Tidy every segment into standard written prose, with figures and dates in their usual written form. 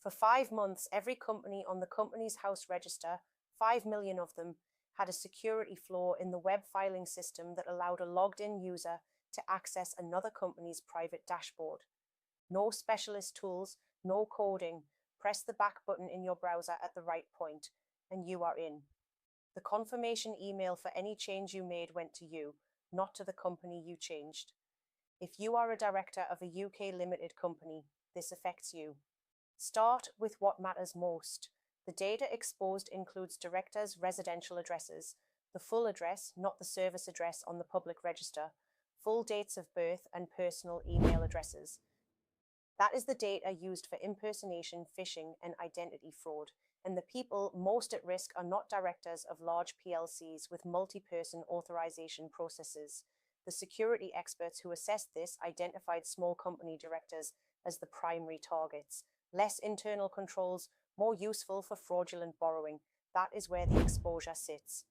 For 5 months, every company on the Companies House register, 5 million of them, had a security flaw in the web filing system that allowed a logged-in user to access another company's private dashboard. No specialist tools, no coding. Press the back button in your browser at the right point, and you are in. The confirmation email for any change you made went to you, not to the company you changed. If you are a director of a UK limited company, this affects you. Start with what matters most. The data exposed includes directors' residential addresses, the full address, not the service address on the public register, full dates of birth, and personal email addresses. That is the data used for impersonation, phishing, and identity fraud, and the people most at risk are not directors of large PLCs with multi-person authorization processes. The security experts who assessed this identified small company directors as the primary targets. Less internal controls, more useful for fraudulent borrowing. That is where the exposure sits.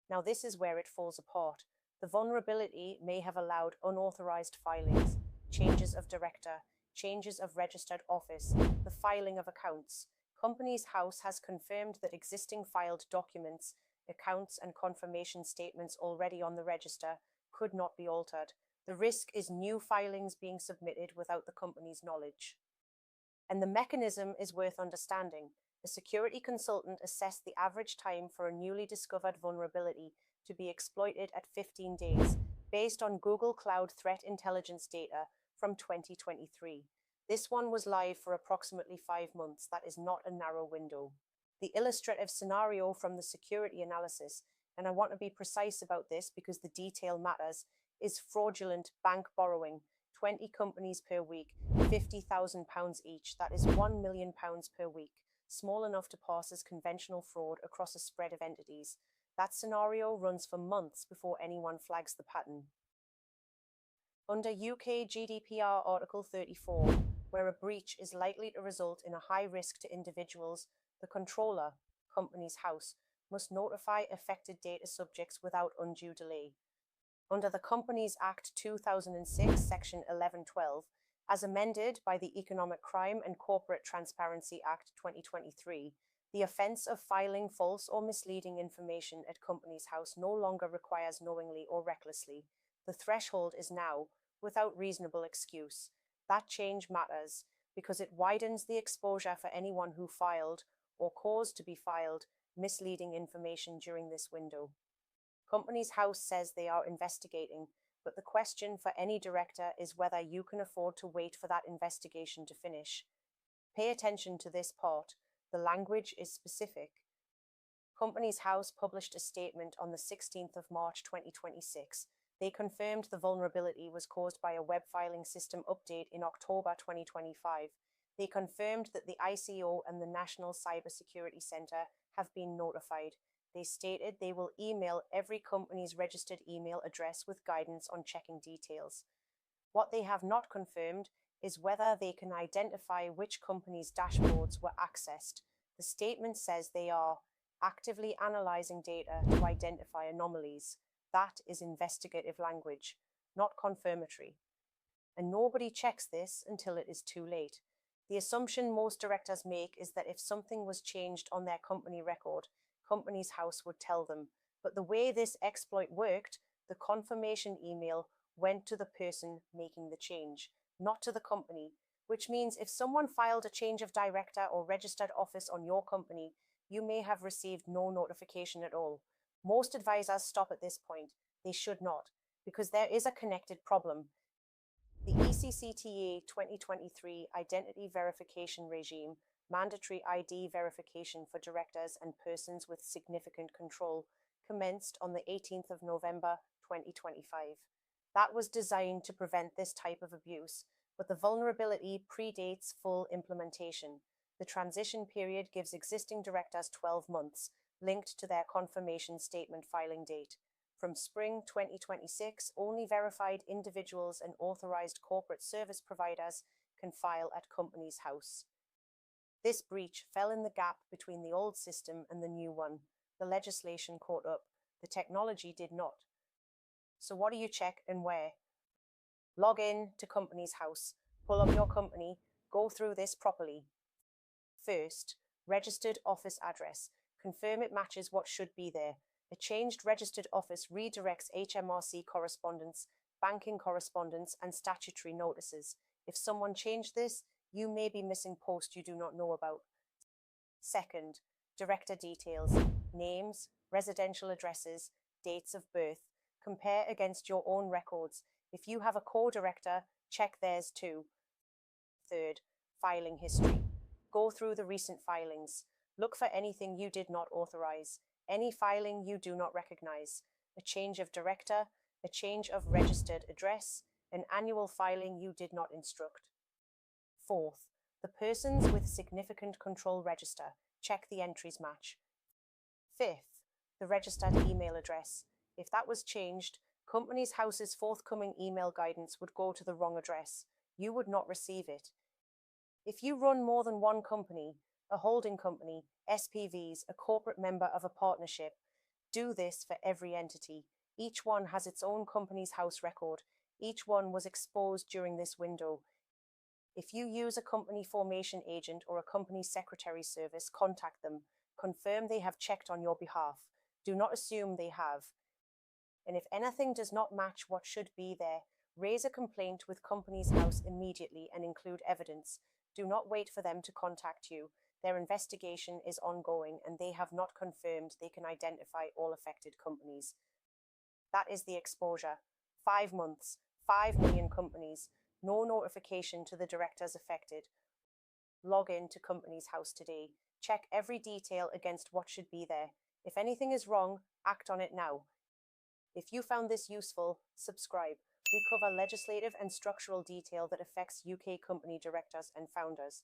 Now this is where it falls apart. The vulnerability may have allowed unauthorized filings, changes of director, changes of registered office, the filing of accounts. Companies House has confirmed that existing filed documents, accounts, and confirmation statements already on the register could not be altered. The risk is new filings being submitted without the company's knowledge. And the mechanism is worth understanding. A security consultant assessed the average time for a newly discovered vulnerability to be exploited at 15 days, based on Google Cloud Threat Intelligence data from 2023. This one was live for approximately 5 months. That is not a narrow window. The illustrative scenario from the security analysis, and I want to be precise about this because the detail matters, is fraudulent bank borrowing. 20 companies per week, £50,000 each. That is £1 million per week. Small enough to pass as conventional fraud across a spread of entities. That scenario runs for months before anyone flags the pattern. Under UK GDPR Article 34, where a breach is likely to result in a high risk to individuals, the controller, Companies House, must notify affected data subjects without undue delay. Under the Companies Act 2006, Section 1112, as amended by the Economic Crime and Corporate Transparency Act 2023, the offence of filing false or misleading information at Companies House no longer requires knowingly or recklessly. The threshold is now, without reasonable excuse. That change matters because it widens the exposure for anyone who filed or caused to be filed misleading information during this window. Companies House says they are investigating, but the question for any director is whether you can afford to wait for that investigation to finish. Pay attention to this part. The language is specific. Companies House published a statement on the 16th of March 2026. They confirmed the vulnerability was caused by a web filing system update in October 2025. They confirmed that the ICO and the National Cybersecurity Centre have been notified. They stated they will email every company's registered email address with guidance on checking details. What they have not confirmed is whether they can identify which company's dashboards were accessed. The statement says they are actively analysing data to identify anomalies. That is investigative language, not confirmatory. And nobody checks this until it is too late. The assumption most directors make is that if something was changed on their company record, Companies House would tell them. But the way this exploit worked, the confirmation email went to the person making the change, not to the company, which means if someone filed a change of director or registered office on your company, you may have received no notification at all. Most advisors stop at this point. They should not, because there is a connected problem. The ECCTA 2023 Identity Verification Regime, mandatory ID verification for directors and persons with significant control, commenced on the 18th of November 2025. That was designed to prevent this type of abuse, but the vulnerability predates full implementation. The transition period gives existing directors 12 months, linked to their confirmation statement filing date. From spring 2026, only verified individuals and authorized corporate service providers can file at Companies House. This breach fell in the gap between the old system and the new one. The legislation caught up. The technology did not. So what do you check and where? Log in to Companies House. Pull up your company. Go through this properly. First, registered office address. Confirm it matches what should be there. A changed registered office redirects HMRC correspondence, banking correspondence, and statutory notices. If someone changed this, you may be missing post you do not know about. Second, director details, names, residential addresses, dates of birth. Compare against your own records. If you have a co-director, check theirs too. Third, filing history. Go through the recent filings. Look for anything you did not authorize, any filing you do not recognize, a change of director, a change of registered address, an annual filing you did not instruct. Fourth, the persons with significant control register. Check the entries match. Fifth, the registered email address. If that was changed, Companies House's forthcoming email guidance would go to the wrong address. You would not receive it. If you run more than one company, a holding company, SPVs, a corporate member of a partnership, do this for every entity. Each one has its own Companies House record. Each one was exposed during this window. If you use a company formation agent or a company secretary service, contact them. Confirm they have checked on your behalf. Do not assume they have. And if anything does not match what should be there, raise a complaint with Companies House immediately and include evidence. Do not wait for them to contact you. Their investigation is ongoing and they have not confirmed they can identify all affected companies. That is the exposure. 5 months, 5 million companies, no notification to the directors affected. Log in to Companies House today. Check every detail against what should be there. If anything is wrong, act on it now. If you found this useful, subscribe. We cover legislative and structural detail that affects UK company directors and founders.